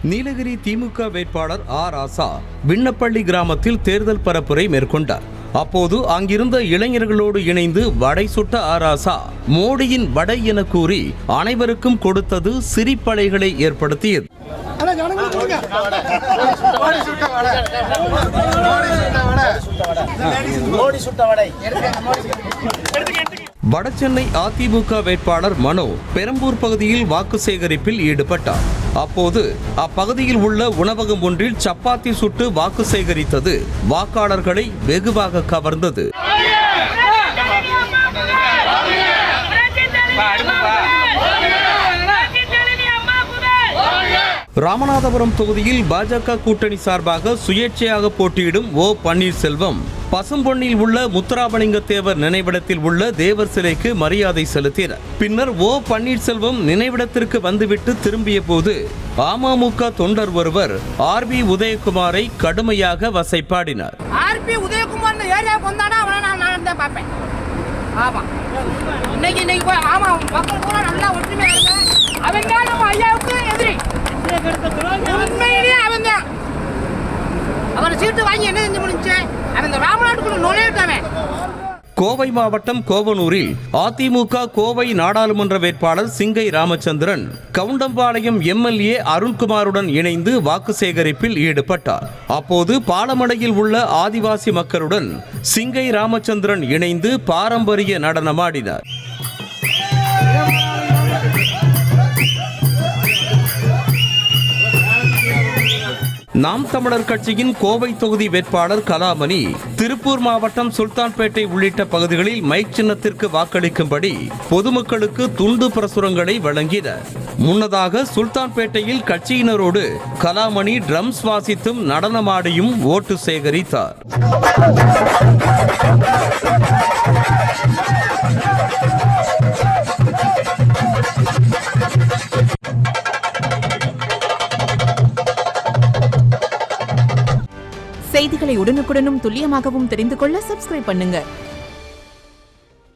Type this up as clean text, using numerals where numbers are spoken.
நீலகிரி திமுக வேட்பாளர் ராசா விண்ணப்பள்ளி கிராமத்தில் தேர்தல் பரப்புரை மேற்கொண்டார். அப்போது அங்கிருந்த இளைஞர்களோடு இணைந்து வடை சுட்ட ராசா மோடியின் வடை என கூறி அனைவருக்கும் கொடுத்தது சிரிப்பலைகளை ஏற்படுத்தியது. வடசென்னை அதிமுக வேட்பாளர் மனோ பெரம்பூர் பகுதியில் வாக்கு சேகரிப்பில் ஈடுபட்டார். அப்போது அப்பகுதியில் உள்ள உணவகம் ஒன்றில் சப்பாத்தி சுட்டு வாக்கு சேகரித்தது வாக்காளர்களை வெகுவாக கவர்ந்தது. ராமநாதபுரம் தொகுதியில் பாஜக கூட்டணி சார்பாக சுயேட்சையாக போட்டியிடும் பன்னீர்செல்வம் பசும்பொன்னில் உள்ள முத்துராமலிங்க தேவர் நினைவிடத்தில் உள்ள தேவர் சிலைக்கு மரியாதை செலுத்தினார். பின்னர் பன்னீர்செல்வம் நினைவிடத்திற்கு வந்துவிட்டு திரும்பிய போது அமமுக தொண்டர் ஒருவர் RB உதயகுமாரை கடுமையாக வசைபாடினார். கோவை மாவட்டம் கோவனூரில் அதிமுக கோவை நாடாளுமன்ற வேட்பாளர் சிங்கை ராமச்சந்திரன் கவுண்டம்பாளையம் MLA அருண்குமாருடன் இணைந்து வாக்கு சேகரிப்பில் ஈடுபட்டார். அப்போது பாலமடையில் உள்ள ஆதிவாசி மக்களுடன் சிங்கை ராமச்சந்திரன் இணைந்து பாரம்பரிய நடனமாடினார். நாம் தமிழர் கட்சியின் கோவை தொகுதி வேட்பாளர் கலாமணி திருப்பூர் மாவட்டம் சுல்தான்பேட்டை உள்ளிட்ட பகுதிகளில் மைக் சின்னத்திற்கு வாக்களிக்கும்படி பொதுமக்களுக்கு துண்டு பிரசுரங்களை வழங்கினார். முன்னதாக சுல்தான்பேட்டையில் கட்சியினரோடு கலாமணி ட்ரம்ஸ் வாசித்தும் நடனமாடியும் ஓட்டு சேகரித்தார். செய்திகளை உடனுக்குடனும் துல்லியமாகவும் தெரிந்து கொள்ள சப்ஸ்கிரைப் பண்ணுங்க.